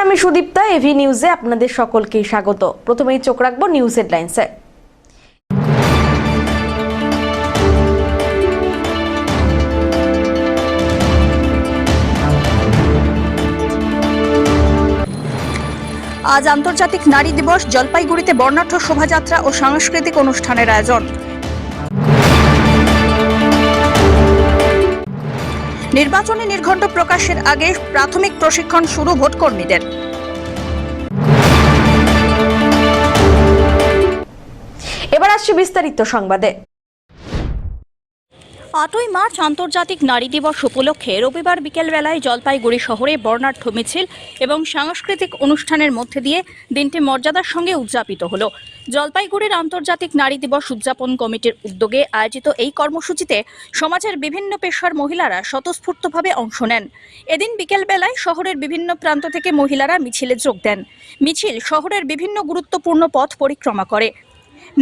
আমি সুদীপ্তা, এভি নিউজে আপনাদের সকলকে স্বাগত। প্রথমেই চোখ রাখবো নিউজ হেডলাইন্সে। আজ আন্তর্জাতিক নারী দিবস। জলপাইগুড়িতে বর্ণাঢ্য শোভাযাত্রা ও সাংস্কৃতিক অনুষ্ঠানের আয়োজন। নির্বাচনী নির্ঘণ্ট প্রকাশের আগে প্রাথমিক প্রশিক্ষণ শুরু ভোটকর্মীদের। এবার আসছে বিস্তারিত সংবাদে। 8ই মার্চ আন্তর্জাতিক নারী দিবস উপলক্ষে রবিবার বিকেলবেলায় জলপাইগুড়ি শহরে বর্ণাঢ্য মিছিল এবং সাংস্কৃতিক অনুষ্ঠানের মধ্যে দিয়ে দিনটি মর্যাদার সঙ্গে উদযাপিত হলো। জলপাইগুড়ির আন্তর্জাতিক নারী দিবস উদযাপন কমিটির উদ্যোগে আয়োজিত এই কর্মসূচিতে সমাজের বিভিন্ন পেশার মহিলারা স্বতঃস্ফূর্তভাবে অংশ নেন। এদিন বিকেলবেলায় শহরের বিভিন্ন প্রান্ত থেকে মহিলারা মিছিলে যোগ দেন। মিছিল শহরের বিভিন্ন গুরুত্বপূর্ণ পথ পরিক্রমা করে।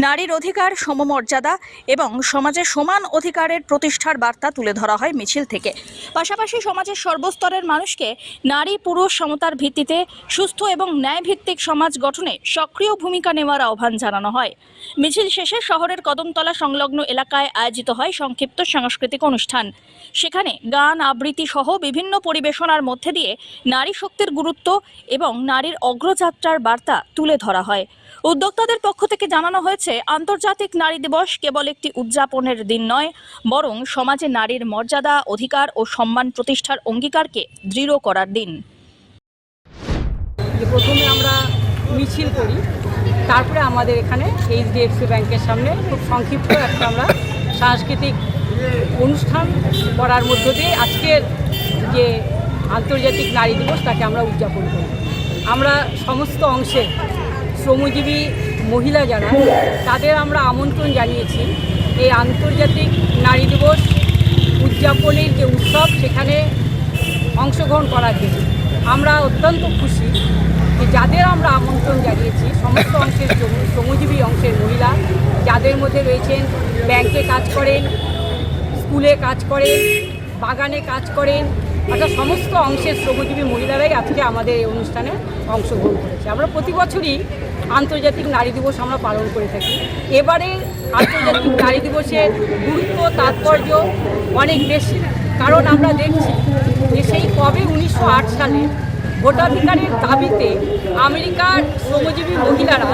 নারীর অধিকার, সমমর্যাদা এবং সমাজে সমান অধিকারের প্রতিষ্ঠার বার্তা তুলে ধরা হয় মিছিল থেকে। পাশাপাশি সমাজের সর্বস্তরের মানুষকে নারী পুরুষ সমতার ভিত্তিতে সুস্থ এবং ন্যায়ভিত্তিক সমাজ গঠনে সক্রিয় ভূমিকা নেওয়ার আহ্বান জানানো হয়। মিছিল শেষে শহরের কদমতলা সংলগ্ন এলাকায় আয়োজিত হয় সংক্ষিপ্ত সাংস্কৃতিক অনুষ্ঠান। সেখানে গান, আবৃত্তি সহ বিভিন্ন পরিবেশনার মধ্যে দিয়ে নারী শক্তির গুরুত্ব এবং নারীর অগ্রযাত্রার বার্তা তুলে ধরা হয়। উদ্যোক্তাদের পক্ষ থেকে জানানো হয়েছে, আন্তর্জাতিক নারী দিবস কেবল একটি উদযাপনের দিন নয়, বরং সমাজে নারীর মর্যাদা, অধিকার ও সম্মান প্রতিষ্ঠার অঙ্গীকারকে দৃঢ় করার দিন। প্রথমে আমরা মিছিল করি, তারপরে আমাদের এখানে HDFC ব্যাংকের সামনে খুব সংক্ষিপ্ত একটা আমরা সাংস্কৃতিক অনুষ্ঠান করার মধ্য দিয়ে আজকের যে আন্তর্জাতিক নারী দিবস তাকে আমরা উদযাপন করি। আমরা সমস্ত অংশে শ্রমজীবী মহিলা যারা, তাদের আমরা আমন্ত্রণ জানিয়েছি এই আন্তর্জাতিক নারী দিবস উদযাপনের যে উৎসব সেখানে অংশগ্রহণ করার জন্য। আমরা অত্যন্ত খুশি যে যাদের আমরা আমন্ত্রণ জানিয়েছি সমস্ত অংশের শ্রমজীবী অংশের মহিলা, যাদের মধ্যে রয়েছেন ব্যাংকে কাজ করেন, স্কুলে কাজ করেন, বাগানে কাজ করেন, অর্থাৎ সমস্ত অংশের শ্রমজীবী মহিলারাই আজকে আমাদের এই অনুষ্ঠানে অংশগ্রহণ করেছে। আমরা প্রতি বছরই আন্তর্জাতিক নারী দিবস আমরা পালন করে থাকি। এবারে আন্তর্জাতিক নারী দিবসের গুরুত্ব, তাৎপর্য অনেক বেশি, কারণ আমরা দেখছি যে সেই কবে 1908 সালে ভোটাধিকারের দাবিতে আমেরিকার শ্রমজীবী মহিলারা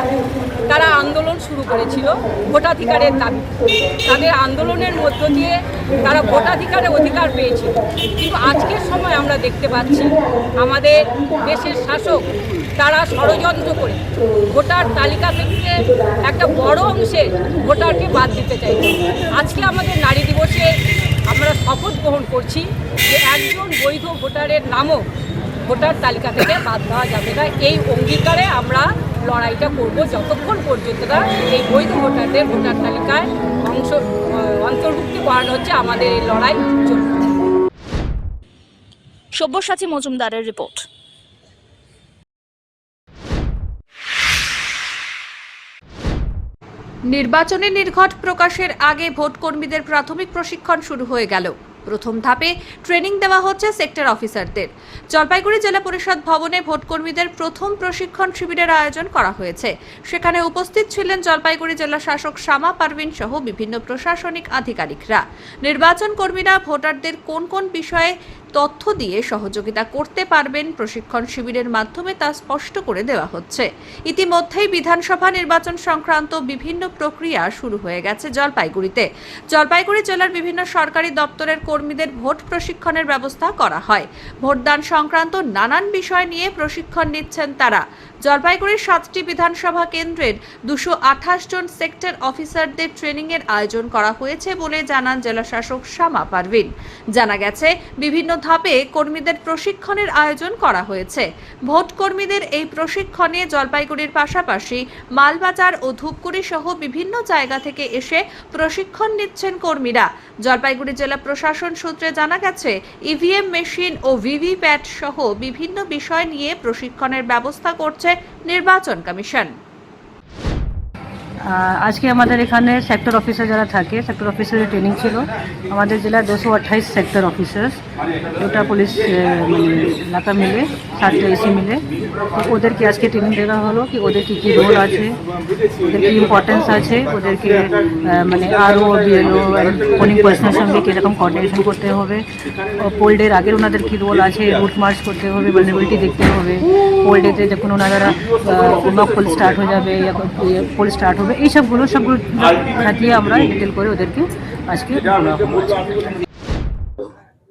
তারা আন্দোলন শুরু করেছিল ভোটাধিকারের দাবিতে। তাদের আন্দোলনের মধ্য দিয়ে তারা ভোটাধিকারের অধিকার পেয়েছিল। কিন্তু আজকের সময় আমরা দেখতে পাচ্ছি আমাদের দেশের শাসক তারা ষড়যন্ত্র করে ভোটার তালিকা থেকে একটা বড় অংশের ভোটারকে বাদ দিতে চাইছে। আজকে আমাদের নারী দিবসে আমরা শপথ গ্রহণ করছি যে একজন বৈধ ভোটারের নামও ভোটার তালিকা থেকে বাদ দেওয়া যাবে না। এই অঙ্গীকারে আমরা লড়াইটা করব যতক্ষণ পর্যন্ত না এই বৈধ ভোটারদের ভোটার তালিকায় অন্তর্ভুক্তি করানো হচ্ছে। আমাদের এই লড়াই চলবে। সব্যসাচী মজুমদারের রিপোর্ট। নির্বাচনী নির্ঘণ্ট প্রকাশের আগে ভোটকর্মীদের প্রাথমিক প্রশিক্ষণ শুরু হয়ে গেল। প্রথম ধাপে ট্রেনিং দেওয়া হচ্ছে সেক্টর অফিসারদের। জলপাইগুড়ি জেলা পরিষদ ভবনে ভোটকর্মীদের প্রথম প্রশিক্ষণ শিবিরের আয়োজন করা হয়েছে। সেখানে উপস্থিত ছিলেন জলপাইগুড়ি জেলা শাসক শামা পারভিন সহ বিভিন্ন প্রশাসনিক আধিকারিকরা। নির্বাচন কর্মীরা ভোটারদের কোন কোন বিষয়ে তথ্য দিয়ে সহযোগিতা করতে পারবেন প্রশিক্ষণ শিবিরের মাধ্যমে তা স্পষ্ট করে দেওয়া হচ্ছে। ইতিমধ্যেই বিধানসভা নির্বাচন সংক্রান্ত বিভিন্ন প্রক্রিয়া শুরু হয়ে গেছে জলপাইগুড়িতে। জলপাইগুড়ি জেলার বিভিন্ন সরকারি দপ্তরের কর্মীদের ভোট প্রশিক্ষণের ব্যবস্থা করা হয়। ভোটদান সংক্রান্ত নানান বিষয় নিয়ে প্রশিক্ষণ নিচ্ছেন তারা। জলপাইগুড়ির 7টি বিধানসভা কেন্দ্রের 228 জন সেক্টর অফিসারদের ট্রেনিংয়ের আয়োজন করা হয়েছে বলে জানান জেলা শাসক শামা পারভিন। জানা গেছে, বিভিন্ন ধাপে কর্মীদের প্রশিক্ষণের আয়োজন করা হয়েছে। ভোট কর্মীদের এই প্রশিক্ষণে জলপাইগুড়ির পাশাপাশি মালবাজার ও ধূপগুড়ি সহ বিভিন্ন জায়গা থেকে এসে প্রশিক্ষণ নিচ্ছেন কর্মীরা। জলপাইগুড়ি জেলা প্রশাসন সূত্রে জানা গেছে, ইভিএম মেশিন ও ভিভিপ্যাট সহ বিভিন্ন বিষয় নিয়ে প্রশিক্ষণের ব্যবস্থা করছে নির্বাচন কমিশন। আজকে আমাদের এখানে সেক্টর অফিসার যারা থাকে, সেক্টর অফিসারের ট্রেনিং ছিল। আমাদের জেলায় 228 সেক্টর অফিসার্স, ওটা পুলিশ মানে এলাকা মিলে 7টা এসি মিলে, তো ওদেরকে আজকে ট্রেনিং দেওয়া হলো কি ওদের কী কী রোল আছে, ওদের কী ইম্পর্টেন্স আছে, ওদেরকে মানে আরও বিএলও পোলিং পার্সনের সঙ্গে কীরকম কোঅর্ডিনেশন করতে হবে, পোল ডের আগের ওনাদের কী রোল আছে, রুট মার্চ করতে হবে, ভালনারেবিলিটি দেখতে হবে, পোল ডেতে যখন ওনারা মক পোল স্টার্ট হয়ে যাবে, পোল স্টার্ট হবে, এই সবগুলো খাটিয়ে আমরা ডিটেল করে ওদেরকে আজকে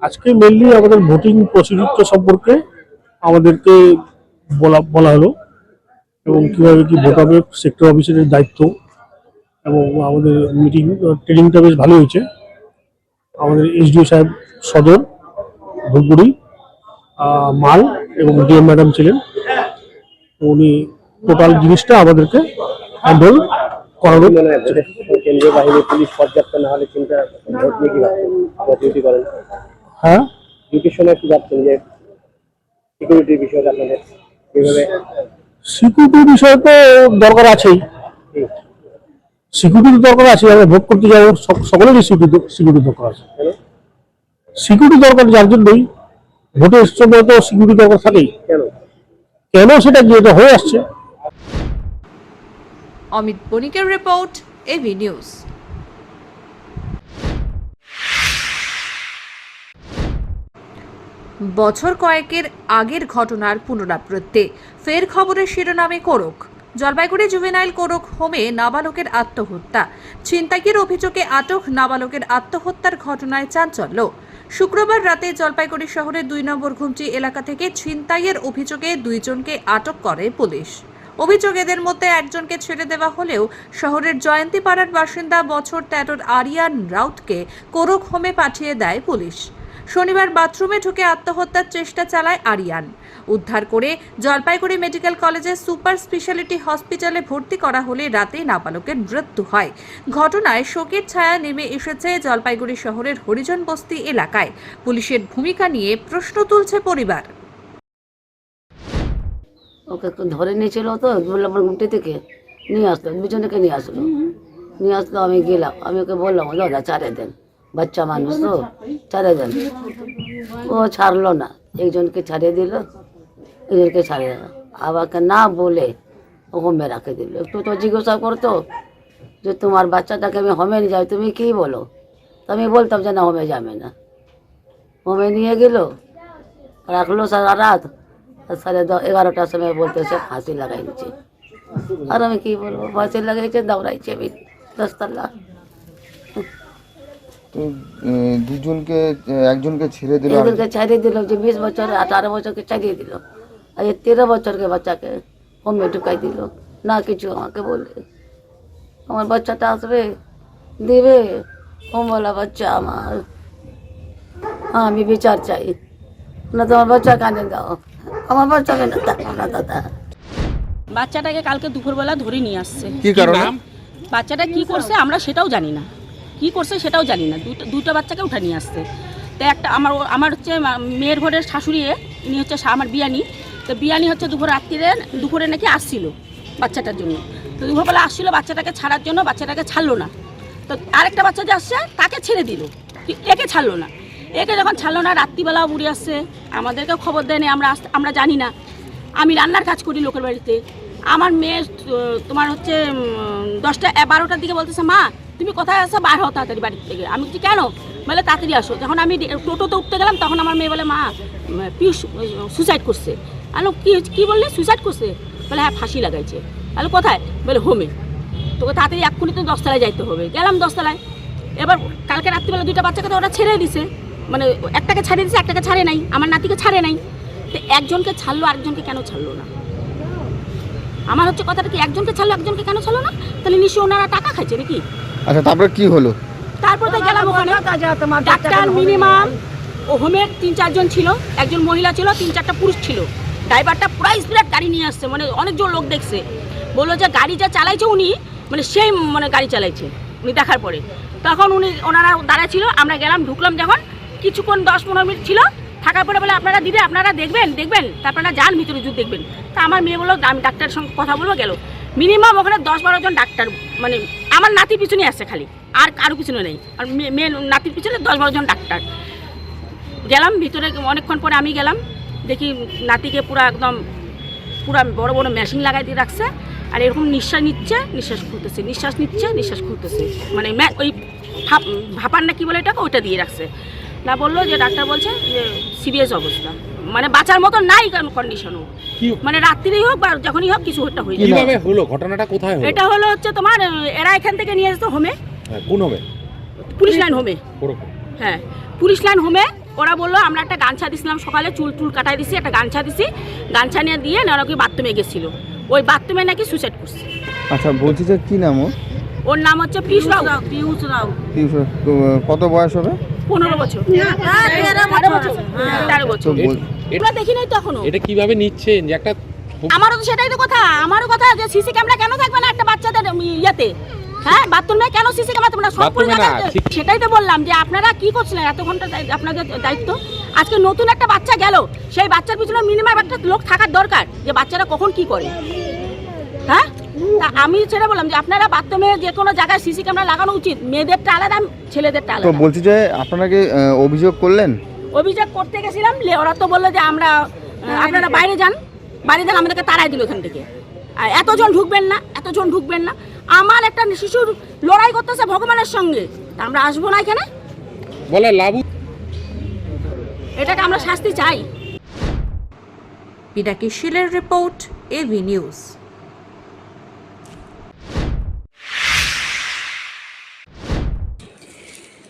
আজকে মেনলি আমাদের ভোটিং প্রসিডিউর সম্পর্কে আমাদেরকে বলা হলো এবং কীভাবে কি ভোট হবে, সেক্টর অফিসারের দায়িত্ব, এবং আমাদের ট্রেনিংটা বেশ ভালো হয়েছে। আমাদের এসডিও সাহেব সদর ধূপগুড়ি মাল এবং ডিএম ম্যাডাম ছিলেন, উনি টোটাল জিনিসটা আমাদেরকে হ্যান্ডেল করানো। কেন্দ্রীয় বাহিনী পুলিশ পর্যাপ্ত না হলে চিন্তা ভোট নিয়ে কি ভাবছেন, ডিউটি করেন? হ্যাঁ, ডিউটির সময় কি ভাবছেন যে সিকিউরিটির বিষয়টা আপনাদের কিভাবে? সিকিউরিটির বিষয় তো দরকার আছেই, সিকিউরিটি দরকার আছে। আমরা ভোট করতে যাবো, সকলেরই সিকিউরিটি দরকার আছে। সিকিউরিটি দরকার যার জন্যই ভোটের সময় তো সিকিউরিটি দরকার থাকেই। কেন সেটা যেটা হয়ে আসছে। অমিত বণিকের রিপোর্ট, এবি নিউজ। বছর কয়েকের আগের ঘটনার পুনরাবৃত্তি, ফের খবরের শিরোনামে কোরক। জলপাইগুড়ি জুভেনাইল কোরক হোমে নাবালকের আত্মহত্যা, ছিনতাইয়ের অভিযোগে আটক নাবালকের আত্মহত্যার ঘটনায় চাঞ্চল্য। শুক্রবার রাতে জলপাইগুড়ি শহরের 2 নম্বর ঘুমচি এলাকা থেকে ছিনতাইয়ের অভিযোগে 2 জনকে আটক করে পুলিশ। অভিযোগেদের মধ্যে একজনকে ছেড়ে দেওয়া হলেও শহরের জয়ন্তীপাড়ার বাসিন্দা বছর 13-র আরিয়ান রাউতকে কোরক হোমে পাঠিয়ে দেয় পুলিশ। শনিবার বাথরুমে ঢুকে আত্মহত্যার চেষ্টা চালায় আরিয়ান। উদ্ধার করে জলপাইগুড়ি মেডিকেল কলেজের সুপার স্পেশালিটি হসপিটালে ভর্তি করা হলে রাতে নাবালকের মৃত্যু হয়। ঘটনায় শোকের ছায়া নেমে এসেছে জলপাইগুড়ি শহরের হরিজন বস্তি এলাকায়। পুলিশের ভূমিকা নিয়ে প্রশ্ন তুলছে পরিবার। ওকে ধরে নিয়েছিল তো 2 নম্বর গুমটি থেকে নিয়ে আসলো, 2 জনকে নিয়ে আসলো। আমি গেলাম, আমি ওকে বললাম দাদা ছাড়ে দেন, বাচ্চা মানুষ তো ছাড়ে দেন। ও ছাড়লো না, একজনকে ছাড়িয়ে দিল, একজনকে ছাড়িয়ে দিল, আমাকে না বলে ও হোমে রাখে দিল। একটু তো জিজ্ঞাসা করতো যে তোমার বাচ্চাটাকে আমি হোমে নিয়ে যাই, তুমি কী বলো? তো আমি বলতাম যে না হোমে যাবে না। হোমে নিয়ে গেল, রাখলো সারা রাত, 11:30টার সময় বলতেছে ফাঁসি লাগাই দিচ্ছে। আর আমি কি বলবো, ফাঁসি লাগাইছে, দৌড়াইছে আমি 10 তলা। তো একজনকে ছেড়ে দিল, একজনকে ছাড়িয়ে দিল, যে 20 বছর 18 বছরকে ছাড়িয়ে দিল, আর 13 বছরকে বাচ্চাকে হোমে ঢুকাই দিল। না কিছু আমাকে বলে, আমার বাচ্চাটা আসবে দেবে, হোমওয়ালা বাচ্চা আমার, আমি বিচার চাই না, তোমার বাচ্চা কানে দাও, আমার বাচ্চাকে না দেখো না দাদা। বাচ্চাটাকে কালকে দুপুরবেলা ধরে নিয়ে আসছে। কি কারণে? বাচ্চাটা কি করছে আমরা সেটাও জানি না, কি করছে সেটাও জানি না। দুটো বাচ্চাকে উঠে নিয়ে আসছে। তো একটা আমার হচ্ছে মেয়ের ঘরের শাশুড়ি, ইনি হচ্ছে আমার বিয়ানি। তো বিয়ানি হচ্ছে দুপুরে নাকি আসছিল বাচ্চাটার জন্য। তো দুপুরবেলা আসছিল বাচ্চাটাকে ছাড়ার জন্য, বাচ্চাটাকে ছাড়লো না। তো আরেকটা বাচ্চা যে আসছে তাকে ছেড়ে দিল, একে ছাড়লো না। একে যখন ছাড়লো না, রাত্রিবেলাও বুড়ি আসছে, আমাদেরকেও খবর দেয়নি, আমরা জানি না। আমি রান্নার কাজ করি লোকের বাড়িতে। আমার মেয়ে তোমার হচ্ছে 10টা-12টার দিকে বলতেছে, মা তুমি কোথায় আসো, বার হও তাড়াতাড়ি বাড়ি থেকে। আমি বলছি কেন? বলে তাড়াতাড়ি আসো। যখন আমি টোটোতে উঠতে গেলাম তখন আমার মেয়ে বলে, মা পিউ সুসাইড করছে। আলো কি বললে, সুসাইড করছে? বলে হ্যাঁ ফাঁসি লাগাইছে। আলো কোথায়? বলে হোমে। তোকে তাড়াতাড়ি এক্ষুনি তো 10 তলায় যাইতে হবে। গেলাম 10 তলায়। এবার কালকে রাত্রিবেলা 2টা বাচ্চাকে তো ওরা ছেড়ে দিছে, মানে একটাকে ছাড়িয়ে দিছে, একটাকে ছাড়ে নাই, আমার নাতিকে ছাড়ে নাই। তো একজনকে ছাড়লো, আরেকজনকে কেন ছাড়লো না? আমার হচ্ছে কথাটা কি, একজনকে ছাড়লো একজনকে কেন ছাড়লো না? তাহলে নিশ্চয়ই ওনারা টাকা খাইছে নাকি? আচ্ছা তারপরে কি হলো? তারপর তো গেলাম ওখানে, ডাক্তার মিনিমাম ও হোমের 3-4 জন ছিল, একজন মহিলা ছিল, 3-4টা পুরুষ ছিল। ড্রাইভারটা পুরো স্পিড গাড়ি নিয়ে আসছে, মানে অনেকজন লোক দেখছে, বললো যে গাড়ি যা চালাইছে উনি, মানে সেই মানে গাড়ি চালাইছে উনি দেখার পরে। তখন ওনারা দাঁড়ায় ছিল, আমরা গেলাম, ঢুকলাম যখন কিছুক্ষণ 10-15 মিনিট ছিল, থাকার পরে বলে আপনারা দিদি আপনারা দেখবেন তারপরে যান ভিতরে যুদ্ধ দেখবেন। তা আমার মেয়ে বললো আমি ডাক্তারের সঙ্গে কথা বলবো, গেল মিনিমাম ওখানে 10-12 জন ডাক্তার, মানে আমার নাতির পিছনে আসছে খালি, আর কারো পিছনে নেই। আর মেয়ে নাতির পিছনে 10-12 জন ডাক্তার। গেলাম ভিতরে, অনেকক্ষণ পরে আমি গেলাম, দেখি নাতিকে পুরা একদম পুরা বড় বড় মেশিন লাগাই দিয়ে রাখছে। আর এরকম নিঃশ্বাস নিচ্ছে, নিঃশ্বাস খুলতেছে, নিঃশ্বাস নিচ্ছে, নিঃশ্বাস খুলতেছে, মানে ওই ভাপার না কি বলে এটাকে, ওইটা দিয়ে রাখছে। না বললো যে ডাক্তার বলছে যে সিরিয়াস অবস্থা, মানে বাঁচার মতো নাই কন্ডিশনও, মানে রাত্রিরেই হোক বা যখনই হোক কিছু একটা হয়ে যায়। কিভাবে হলো ঘটনাটা, কোথায় হলো? এটা হলো হচ্ছে তোমার, এরা এখান থেকে নিয়ে যেত হোমে। কোন হবে? পুলিশ লাইন হোমে। হ্যাঁ, পুলিশ লাইন হোমে। ওরা বললো আমরা একটা গামছা দিছিলাম সকালে, চুল কাটাই দিছি, একটা গামছা দিছি, গামছা নিয়ে দিয়ে নাকি বাথরুমে গেছিল, ওই বাথরুমে নাকি সুইসাইড করছে। আচ্ছা, বলছি যে কি নাম ওর নাম হচ্ছে পিউষ রাও। কত বয়স হবে? 15 বছর। 13 বছর। আমরা দেখি নাই তো এখনো। এটা কিভাবে নিচ্ছেন যে একটা, আমারও তো সেটাই তো কথা, আমারও কথা যে সিসি ক্যামেরা কেন থাকবে না একটা বাচ্চাদের ইয়েতে? হ্যাঁ, বাথরুমে কেন সিসি ক্যামেরা? তোমরা সব সেটাই তো বললাম যে আপনারা কি করছিলেন এত ঘন্টা, আপনাদের দায়িত্ব। আজকে নতুন একটা বাচ্চা গেল, সেই বাচ্চার পিছনে মিনিমাম একটা লোক থাকার দরকার, যে বাচ্চারা কখন কি করে। হ্যাঁ, আমি সেটা বললাম যে আপনারা বাথরুমে যে কোনো জায়গায় সিসি ক্যামেরা লাগানো উচিত, মেয়েদেরটা আলাদা, ছেলেদেরটা আলাদা। তো বলছি যে আপনারা কি অভিযোগ করলেন? অভিযোগ করতে গেছিলাম, ওরা তো বললো যে আমরা আপনারা বাইরে যান, আমাদেরকে তাড়াই দিল ওখান থেকে। আর এতজন ঢুকবেন না, এতজন ঢুকবেন না। আমার একটা শিশুর লড়াই করতেছে ভগবানের সঙ্গে, তা আমরা আসবো না এখানে বলে লাভ? এটাকে আমরা শাস্তি চাই। পিনাকি শীলের report, AV news.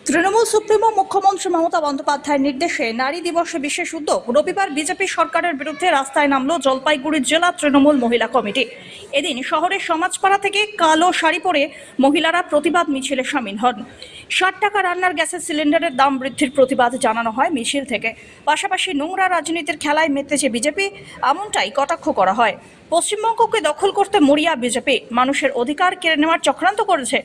Trinamool supremo মুখ্যমন্ত্রী মমতা বন্দ্যোপাধ্যায়ের নির্দেশে নারী দিবসে বিশেষ উদ্যোগ। রবিবার বিজেপি সরকারের বিরুদ্ধে রাস্তায় নামলো জলপাইগুড়ি জেলা তৃণমূল মহিলা কমিটি। এদিন শহরের সমাজপাড়া থেকে কালো শাড়ি পরে মহিলারা প্রতিবাদ মিছিলে সামিল হন। 60 টাকা রান্নার গ্যাসের সিলিন্ডারের দাম বৃদ্ধির প্রতিবাদ জানানো হয় মিছিল থেকে। পাশাপাশি নোংরা রাজনীতির খেলায় মেতেছে বিজেপি, এমনটাই কটাক্ষ করা হয়। পশ্চিমবঙ্গকে দখল করতে মরিয়া বিজেপি, মানুষের অধিকার কেড়ে নেওয়ার চক্রান্ত করেছে।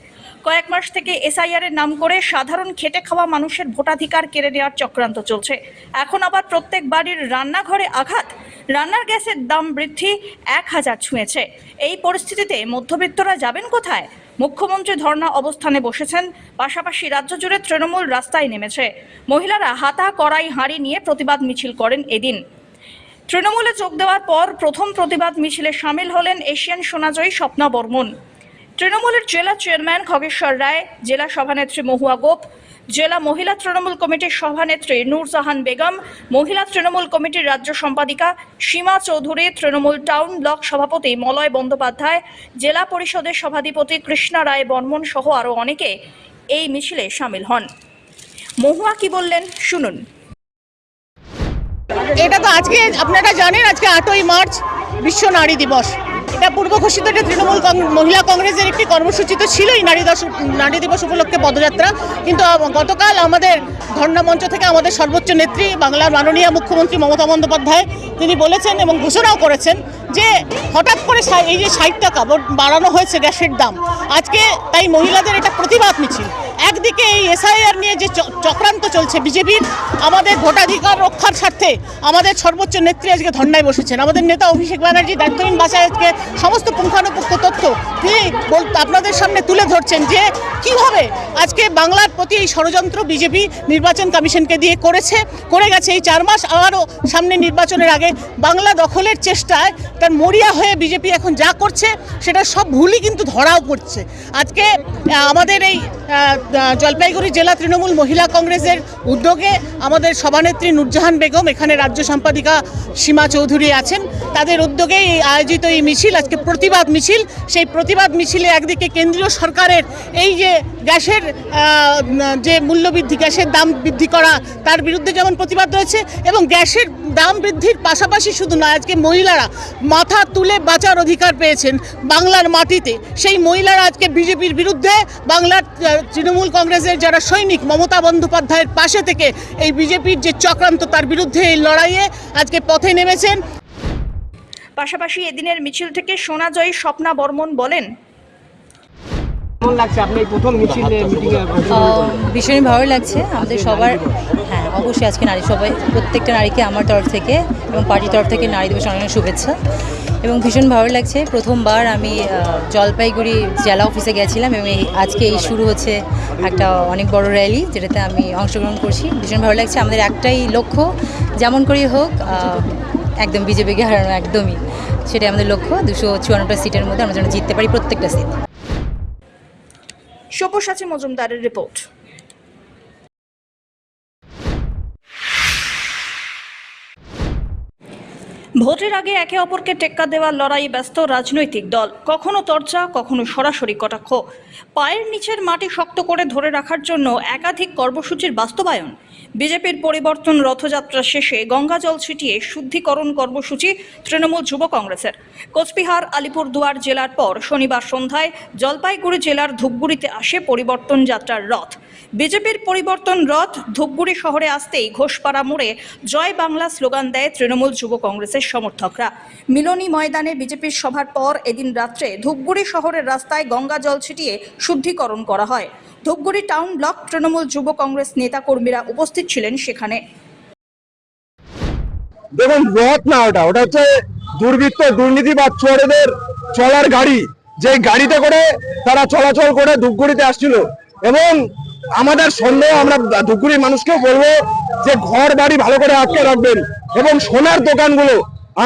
কয়েক মাস থেকে এসআইআর এর নাম করে সাধারণ খেটে খাওয়া মানুষের ভোটাধিকার কেড়ে নেওয়ার চক্রান্ত চলছে। এখন আবার প্রত্যেক বাড়ির রান্নাঘরে আঘাত। রান্নার গ্যাসের দাম বৃদ্ধি 1000 ছুঁয়েছে। এই পরিস্থিতিতে মধ্যবিত্তরা যাবেন কোথায়? মুখ্যমন্ত্রী ধর্ণা অবস্থানে বসেছেন। পাশাপাশি রাজ্য জুড়ে তৃণমূল রাস্তায় নেমেছে। মহিলারা হাতা কড়াই হাঁড়ি নিয়ে প্রতিবাদ মিছিল করেন এদিন। তৃণমূলে যোগ দেওয়ার পর প্রথম প্রতিবাদ মিছিলে সামিল হলেন এশিয়ান সোনাজয়ী স্বপ্না বর্মন। তৃণমূলের জেলা চেয়ারম্যান খগেশ্বর রায়, জেলা সভানেত্রী মহুয়া গোপ, জেলা মহিলা তৃণমূল কমিটির সভানেত্রী নূরজাহান বেগম, মহিলা তৃণমূল কমিটির রাজ্য সম্পাদিকা সীমা চৌধুরী, তৃণমূল টাউন ব্লক সভাপতি মলয় বন্দ্যোপাধ্যায়, জেলা পরিষদের সভাধিপতি কৃষ্ণা রায় বর্মন সহ আরও অনেকে এই মিছিলে সামিল হন। মহুয়া কি বললেন শুনুন। এটা তো আজকে আপনারা জানেন, আজকে 8ই মার্চ বিশ্ব নারী দিবস। এটা পূর্ব ঘোষিত একটা তৃণমূল মহিলা কংগ্রেসের একটি কর্মসূচি তো ছিলই নারী দিবস উপলক্ষে পদযাত্রা, কিন্তু গতকাল আমাদের ধর্ণা মঞ্চ থেকে আমাদের সর্বোচ্চ নেত্রী বাংলার মাননীয় মুখ্যমন্ত্রী মমতা বন্দ্যোপাধ্যায় তিনি বলেছেন এবং ঘোষণাও করেছেন যে হঠাৎ করে এই যে 60 টাকা বাড়ানো হয়েছে গ্যাসের দাম, আজকে তাই মহিলাদের এটা প্রতিবাদ মিছিল। একদিকে এই এসআইআর নিয়ে যে চক্রান্ত চলছে বিজেপির, আমাদের ভোটাধিকার রক্ষার স্বার্থে আমাদের সর্বোচ্চ নেত্রী আজকে ধর্নায় বসেছেন। আমাদের নেতা অভিষেক ব্যানার্জি দায়িত্বহীন ভাষায় আজকে সমস্ত পুঙ্খানুপুঙ্খ তথ্য তিনি আপনাদের সামনে তুলে ধরছেন যে কিভাবে আজকে বাংলার প্রতি এই ষড়যন্ত্র বিজেপি নির্বাচন কমিশনকে দিয়ে করে গেছে এই 4 মাস। আবারও সামনে নির্বাচনের আগে বাংলা দখলের চেষ্টায় তার মরিয়া হয়ে বিজেপি এখন যা করছে সেটা সব ভুলই কিন্তু ধরাও পড়ছে। আজকে আমাদের এই জলপাইগুড়ি জেলা তৃণমূল মহিলা কংগ্রেসের উদ্যোগে আমাদের সভানেত্রী নূরজাহান বেগম, এখানে রাজ্য সম্পাদিকা সীমা চৌধুরী আছেন, তাদের উদ্যোগেই আয়োজিত এই মিছিল আজকে প্রতিবাদ মিছিল। সেই প্রতিবাদ মিছিলে একদিকে কেন্দ্রীয় সরকারের এই যে গ্যাসের যে মূল্যবৃদ্ধি, গ্যাসের দাম বৃদ্ধি করা, তার বিরুদ্ধে যেমন প্রতিবাদ রয়েছে, এবং গ্যাসের দাম বৃদ্ধির পাশাপাশি শুধু নয়, আজকে মহিলারা মাথা তুলে বাঁচার অধিকার পেয়েছেন বাংলার মাটিতে। সেই মহিলারা আজকে বিজেপির বিরুদ্ধে, বাংলার তৃণমূল কংগ্রেসের যারা সৈনিক মমতা বন্দ্যোপাধ্যায়ের পাশে থেকে এই বিজেপির যে চক্রান্ত তার বিরুদ্ধে এই লড়াইয়ে আজকে পথে নেমেছেন। পাশাপাশি এদিনের মিছিল থেকে সোনাজয়ী স্বপ্না বর্মন বলেন, কেমন লাগছে আপনি প্রথম মিছিলে মিটিংয়ে? ভীষণই ভালো লাগছে আমাদের সবার। হ্যাঁ, অবশ্যই আজকে নারী সবাই, প্রত্যেকটা নারীকে আমার তরফ থেকে এবং পার্টির তরফ থেকে নারী দিবস অনেক শুভেচ্ছা। এবং ভীষণ ভালো লাগছে। প্রথমবার আমি জলপাইগুড়ি জেলা অফিসে গেছিলাম এবং আজকে এই শুরু হচ্ছে একটা অনেক বড় র্যালি, যেটাতে আমি অংশগ্রহণ করছি। ভীষণ ভালো লাগছে। আমাদের একটাই লক্ষ্য, যেমন করেই হোক একদম বিজেপিকে হারানো, একদমই সেটাই আমাদের লক্ষ্য। 254টা সিটের মধ্যে আমরা যেন জিততে পারি প্রত্যেকটা সিট। সব্যসাচী মজুমদারের রিপোর্ট। ভোটের আগে একে অপরকে টেক্কা দেওয়ার লড়াইয়ে ব্যস্ত রাজনৈতিক দল, কখনো তরজা, কখনো সরাসরি কটাক্ষ। পায়ের নিচের মাটি শক্ত করে ধরে রাখার জন্য একাধিক কর্মসূচির বাস্তবায়ন। বিজেপির পরিবর্তন রথযাত্রা শেষে গঙ্গা জল ছিটিয়ে শুদ্ধিকরণ কর্মসূচি তৃণমূল যুব কংগ্রেসের। কোচবিহার, আলিপুরদুয়ার জেলার পর শনিবার সন্ধ্যায় জলপাইগুড়ি জেলার ধূপগুড়িতে আসে পরিবর্তন যাত্রার রথ। বিজেপির পরিবর্তন রথ ধূপগুড়ি শহরে আসতেই ঘোষপাড়া মোড়ে জয় বাংলা স্লোগান দেয় তৃণমূল যুব কংগ্রেসের সমর্থকরা। মিলনী ময়দানে বিজেপির সভার পর এদিন রাত্রে ধূপগুড়ি শহরের রাস্তায় গঙ্গা জল ছিটিয়ে শুদ্ধিকরণ করা হয়। ধূপগুড়ি টাউন ব্লক তৃণমূল যুব কংগ্রেস নেতা কর্মীরা উপস্থিত ছিলেন সেখানে। দেখুন, রথ না, ওটা হচ্ছে দুর্বৃত্ত, দুর্নীতিবাদ, চোরেদের চলার গাড়ি। যে গাড়িতে করে তারা চলাচল করে ধূপগুড়িতে আসছিল। এবং আমাদের সন্দেহ, আমরা ধূপগুড়ির মানুষকেও বলবো যে ঘর বাড়ি ভালো করে আটকে রাখবেন এবং সোনার দোকানগুলো,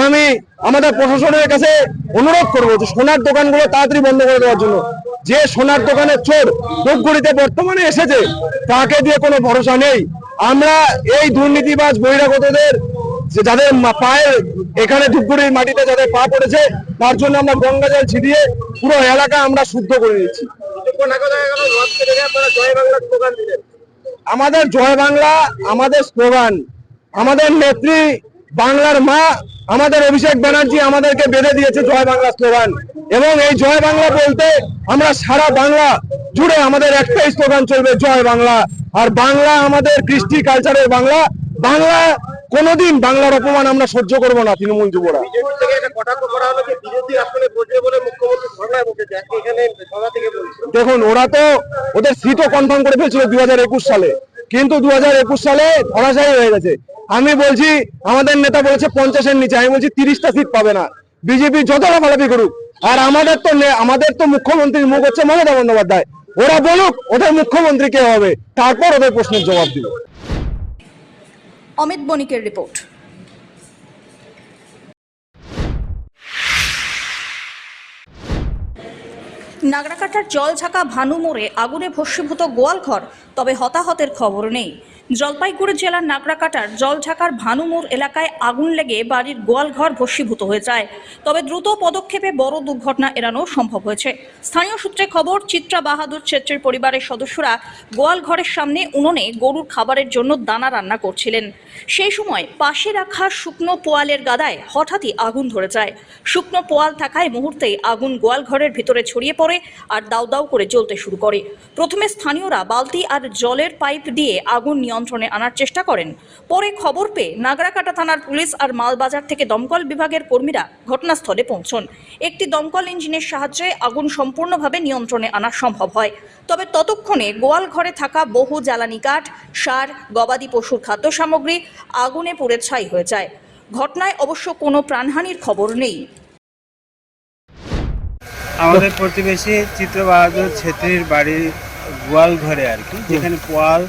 আমি আমাদের প্রশাসনের কাছে অনুরোধ করবো যে সোনার দোকানগুলো তাড়াতাড়ি বন্ধ করে দেওয়ার জন্য। যে সোনার দোকানের চোর ধূপগুড়িতে বর্তমানে এসেছে, তাকে দিয়ে কোনো ভরসা নেই। আমরা এই দুর্নীতিবাজ বহিরাগতদের, যাদের পায়ে এখানে ধূপগুড়ির মাটিতে যাদের পা পড়েছে, তার জন্য আমরা গঙ্গা জল ছিটিয়ে পুরো এলাকা আমরা শুদ্ধ করে দিচ্ছি। আমাদের জয় বাংলা আমাদের স্লোগান। আমাদের নেত্রী বাংলার মা, আমাদের অভিষেক ব্যানার্জি আমাদেরকে বেঁধে দিয়েছে জয় বাংলা স্লোগান। এবং এই জয় বাংলা বলতে আমরা সারা বাংলা জুড়ে আমাদের একটাই স্লোগান চলবে, জয় বাংলা। আর বাংলা আমাদের কৃষ্টি কালচারের বাংলা। বাংলা কোনোদিন, বাংলার অপমান আমরা সহ্য করবো না তৃণমূল যুবরা। দেখুন, ওরা তো ওদের সিটও কনফার্ম করে ফেলছিল 2021 সালে, কিন্তু 2021 সালে ধরাশায়ী হয়ে গেছে। আমি বলছি, আমাদের নেতা বলেছে 50-এর নিচে, আমি বলছি 30টা সিট পাবে না। বিজেপি যত লাফালাফি করুক, আর আমাদের তো মুখ্যমন্ত্রীর মুখ হচ্ছে মমতা বন্দ্যোপাধ্যায়। ওরা বলুক ওদের মুখ্যমন্ত্রী কে হবে, তারপর ওদের প্রশ্নের জবাব দিল। অমিত বণিকের রিপোর্ট। নাগরাকাটার জলঝাকা ভানু মোড়ে আগুনে ভস্মীভূত গোয়ালঘর, তবে হতাহতের খবর নেই। জলপাইগুড়ি জেলার নাগরাকাটার জলঝাকার ভানুমোড় এলাকায় আগুন লেগে বাড়ির গোয়ালঘর ভস্মীভূত হয়ে যায়, তবে দ্রুত পদক্ষেপে বড় দুর্ঘটনা এড়ানো সম্ভব হয়েছে। স্থানীয় সূত্রে খবর, চিত্রা বাহাদুর ছেত্রীর পরিবারের সদস্যরা গোয়ালঘরের সামনে উনুনে গরুর খাবারের জন্য দানা রান্না করছিলেন। সেই সময় পাশে রাখা শুকনো পোয়ালের গাদায় হঠাৎই আগুন ধরে যায়। শুকনো পোয়াল থাকায় মুহূর্তেই আগুন গোয়ালঘরের ভিতরে ছড়িয়ে পড়ে আর দাউ দাউ করে জ্বলতে শুরু করে। প্রথমে স্থানীয়রা বালতি আর জলের পাইপ দিয়ে আগুন নিয়ন্ত্রণে আনার চেষ্টা করেন। পরে খবর পেয়ে নাগরাকাটা থানার পুলিশ আর মালবাজার থেকে দমকল বিভাগের কর্মীরা ঘটনাস্থলে পৌঁছন। একটি দমকল ইঞ্জিনের সাহায্যে আগুন সম্পূর্ণভাবে নিয়ন্ত্রণে আনা সম্ভব হয়। তবে ততক্ষণে গোয়াল ঘরে থাকা বহু জ্বালানি কাঠ, সার, গবাদি পশুর খাদ্য সামগ্রী আগুনে পুড়ে ছাই হয়ে যায়। ঘটনায় অবশ্য কোনো প্রাণহানির খবর নেই। আমাদের প্রতিবেশী চিত্র বাহাদুর ছেত্রীর বাড়ির গোয়াল ঘরে আর কি, যেখানে পোয়াল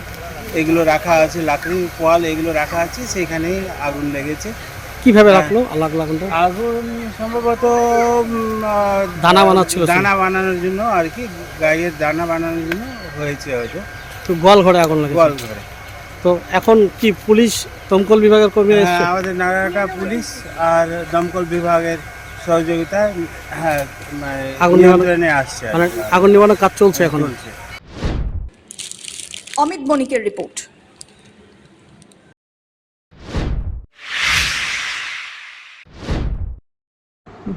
এগুলো রাখা আছে, লাকড়ির পোয়াল এগুলো রাখা আছে, সেখানেই আগুন লেগেছে। কিভাবে রাখলো আগুনটা? আগুন সম্ভবত দানা বানাচ্ছিল, দানা বানানোর জন্য আর কি, গাইয়ের দানা বানানোর জন্য হয়েছে হয়তো। তো গোয়াল ঘরে আগুন লাগে? গোয়াল ঘরে। তো এখন কি পুলিশ, দমকল বিভাগের কর্মীরা এসেছে? আমাদের নাগরাকাটা পুলিশ আর দমকল বিভাগের সহযোগিতায় আগুন নিয়ন্ত্রণে আসছে, মানে আগুন নিবানোর কাজ চলছে এখন। অমিত বণিকের রিপোর্ট।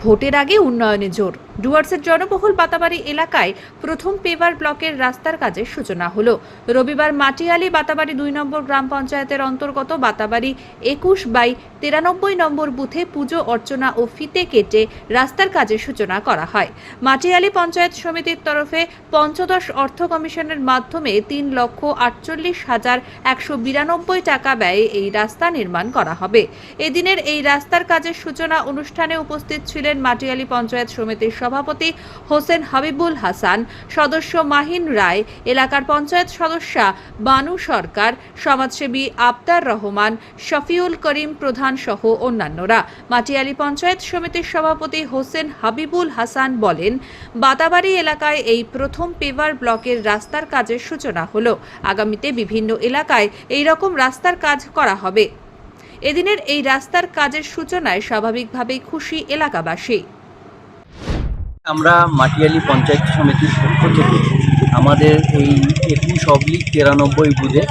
ভোটের আগে উন্নয়নে জোর। ডুয়ার্সের জনবহুল বাতাবাড়ি এলাকায় প্রথম পেভার ব্লকের রাস্তার কাজের সূচনা হলো। রবিবার মাটিয়ালি বাতাবাড়ি 2 নম্বর গ্রাম পঞ্চায়েতের অন্তর্গত বাতাবাড়ি 21/93 নম্বর বুথে পুজো অর্চনা ও ফিতে কেটে রাস্তার কাজের সূচনা করা হয়। মাটিয়ালি পঞ্চায়েত সমিতির তরফে পঞ্চদশ অর্থ কমিশনের মাধ্যমে 3,48,192 টাকা ব্যয়ে এই রাস্তা নির্মাণ করা হবে। এদিনের এই রাস্তার কাজের সূচনা অনুষ্ঠানে উপস্থিত ছিলেন ছিলেন মাটিয়ালি পঞ্চায়েত সমিতির সভাপতি হোসেন হাবিবুল হাসান, সদস্য মাহিন রায়, এলাকার পঞ্চায়েত সদস্যা বানু সরকার, সমাজসেবী আবতার রহমান, শফিউল করিম প্রধান সহ অন্যান্যরা। মাটিয়ালি পঞ্চায়েত সমিতির সভাপতি হোসেন হাবিবুল হাসান বলেন, বাতাবাড়ি এলাকায় এই প্রথম পেভার ব্লকের রাস্তার কাজের সূচনা হলো। আগামীতে বিভিন্ন এলাকায় এই রকম রাস্তার কাজ করা হবে। এদিনের এই রাস্তার কাজের সূচনায় স্বাভাবিকভাবেই খুশি এলাকাবাসী। আমরা মাটিয়ালি পঞ্চায়েত সমিতির পক্ষ থেকে আমাদের এই 21-93 বুথে,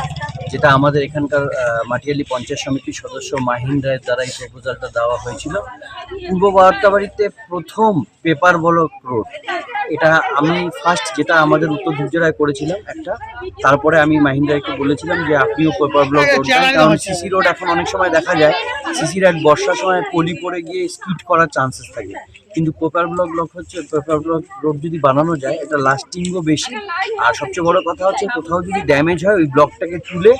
যেটা আমাদের এখানকার মাটিয়ালি পঞ্চায়েত সমিতির সদস্য মাহিন রায়ের দ্বারা এই প্রপোজালটা দেওয়া হয়েছিল। পূর্ব বাতাবাড়িতে প্রথম পেপার ব্লক রোড, এটা আমি ফার্স্ট যেটা আমাদের উত্তর ধুরজোড়ায় করেছিলাম একটা, তারপরে আমি মাহিন রায়কে বলেছিলাম যে আপনিও পেপার ব্লক রোড, কারণ সিসি রোড এখন অনেক সময় দেখা যায় সিসি রোড বর্ষার সময় পলি পড়ে গিয়ে স্কিড করার চান্সেস থাকে, কিন্তু পেপার ব্লক হচ্ছে পেপার ব্লক রোড যদি বানানো যায় এটা লাস্টিংও বেশি, আর সবচেয়ে বড় কথা হচ্ছে কোথাও যদি ড্যামেজ হয় ওই ব্লকটাকে তুলে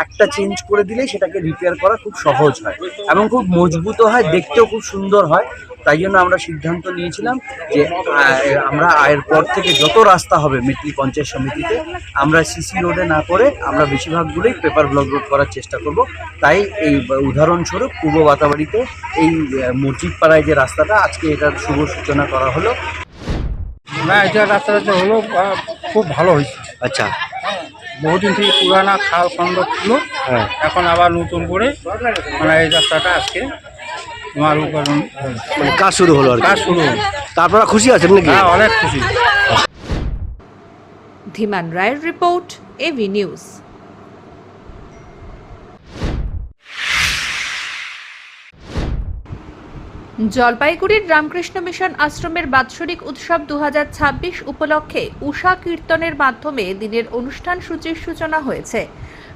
একটা চেঞ্জ করে দিলে সেটাকে রিপেয়ার করা খুব সহজ হয় এবং খুব মজবুতও হয়, দেখতেও খুব সুন্দর হয়। তাই জন্য আমরা সিদ্ধান্ত নিয়েছিলাম যে আমরা এর পর থেকে যত রাস্তা হবে মেটলি পঞ্চায়েত সমিতিতে আমরা সিসি রোডে না করে আমরা বেশিরভাগগুলোই পেপার ব্লক রোড করার চেষ্টা করব। তাই এই উদাহরণস্বরূপ পূর্ব বাতাবাড়িতে এই মসজিদ পাড়ায় যে রাস্তাটা আজকে এটার শুভ সূচনা করা হলো। না, এটা রাস্তাটা হলো খুব ভালো হয়েছে। আচ্ছা, বহুদিন থেকে পুরানা খাল খন্ড ছিল, এখন আবার নতুন করে মানে এই রাস্তাটা আজকে মারুকরণ কাজ শুরু হলো আর কাজ শুরু হলো। তারপরে খুশি আছেন নাকি? হ্যাঁ, অনেক খুশি। ধীমান রায়ের রিপোর্ট, এভি নিউজ। জলপাইগুড়ির রামকৃষ্ণ মিশন আশ্রমের বাৎসরিক উৎসব 2026 উপলক্ষে উষা কীর্তনের মাধ্যমে দিনের অনুষ্ঠান সূচির সূচনা হয়েছে।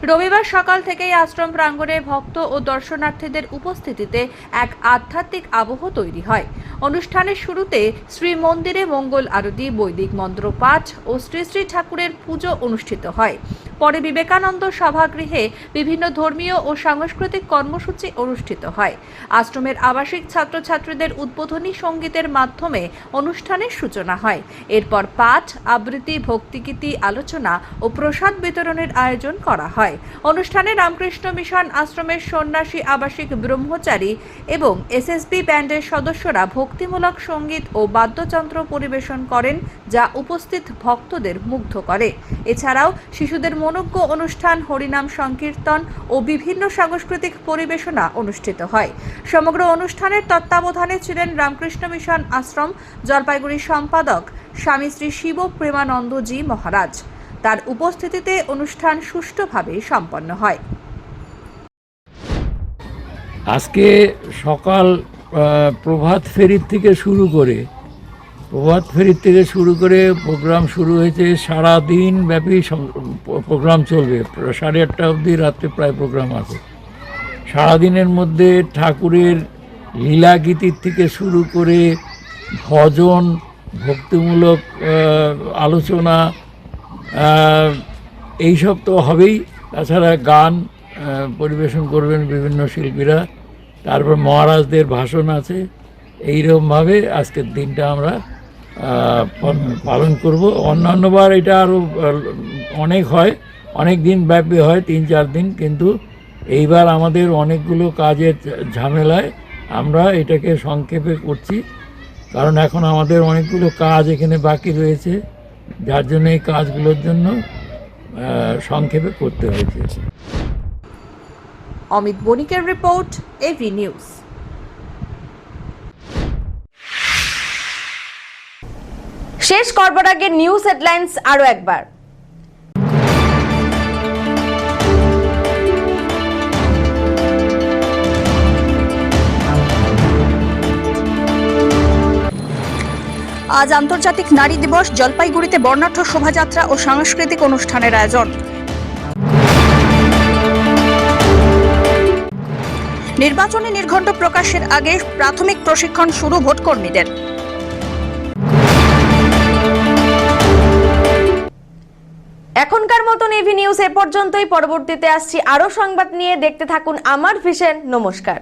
রবিবার সকাল থেকেই আশ্রম প্রাঙ্গণে ভক্ত ও দর্শনার্থীদের উপস্থিতিতে এক আধ্যাত্মিক আবহ তৈরি হয়। অনুষ্ঠানের শুরুতে শ্রী মন্দিরে মঙ্গল আরতি, বৈদিক মন্ত্র পাঠ ও শ্রী শ্রী ঠাকুরের পুজো অনুষ্ঠিত হয়। পরে বিবেকানন্দ সভাগৃহে বিভিন্ন ধর্মীয় ও সাংস্কৃতিক কর্মসূচি অনুষ্ঠিত হয়। আশ্রমের আবাসিক ছাত্রছাত্রীদের উদ্বোধনী সঙ্গীতের মাধ্যমে অনুষ্ঠানের সূচনা হয়। এরপর পাঠ, আবৃত্তি, ভক্তিগীতি, আলোচনা ও প্রসাদ বিতরণের আয়োজন করা হয়। অনুষ্ঠানে রামকৃষ্ণ মিশন আশ্রমের সন্ন্যাসী আবাসিক ব্রহ্মচারী এবং এসএসবি ব্যান্ডের সদস্যরা ভক্তিমূলক সঙ্গীত ও বাদ্যযন্ত্র পরিবেশন করেন, যা উপস্থিত ভক্তদের মুগ্ধ করে। এছাড়াও শিশুদের মনোজ্ঞ অনুষ্ঠান, হরিনাম সংকীর্তন ও বিভিন্ন সাংস্কৃতিক পরিবেশনা অনুষ্ঠিত হয়। সমগ্র অনুষ্ঠানের তত্ত্বাবধানে ছিলেন রামকৃষ্ণ মিশন আশ্রম জলপাইগুড়ির সম্পাদক স্বামী শ্রী শিব প্রেমানন্দজি মহারাজ। তার উপস্থিতিতে অনুষ্ঠান সুষ্ঠুভাবে সম্পন্ন হয়। আজকে সকাল প্রভাত ফেরির থেকে প্রোগ্রাম শুরু হয়েছে। সারাদিন ব্যাপী প্রোগ্রাম চলবে, 8:30 অবধি রাত্রে প্রায় প্রোগ্রাম আছে। সারাদিনের মধ্যে ঠাকুরের লীলাগীতির থেকে শুরু করে ভজন, ভক্তিমূলক আলোচনা, এইসব তো হবেই। তাছাড়া গান পরিবেশন করবেন বিভিন্ন শিল্পীরা, তারপর মহারাজদের ভাষণ আছে। এইরকমভাবে আজকের দিনটা আমরা পালন করব। অন্যান্যবার এটা আরও অনেক হয়, অনেক দিন ব্যাপী হয়, 3-4 দিন, কিন্তু এইবার আমাদের অনেকগুলো কাজের ঝামেলায় আমরা এটাকে সংক্ষেপে করছি, কারণ এখন আমাদের অনেকগুলো কাজ এখানে বাকি রয়েছে, যার জন্য এই কাজগুলোর জন্য সংক্ষেপে করতে হয়েছে। অমিত বণিকের রিপোর্ট, এভি নিউজ। শেষ করবার আগে নিউজ হেডলাইন্স আরো একবার। আজ আন্তর্জাতিক নারী দিবস। জলপাইগুড়িতে বর্ণাঢ্য শোভাযাত্রা ও সাংস্কৃতিক অনুষ্ঠানের আয়োজন। নির্বাচনী নির্ঘণ্ট প্রকাশের আগে প্রাথমিক প্রশিক্ষণ শুরু ভোটকর্মীদের। এখনকার মতন এভি নিউজ এ পর্যন্তই। পরবর্তীতে আসছি আরো সংবাদ নিয়ে। দেখতে থাকুন আমার ভিশন। নমস্কার।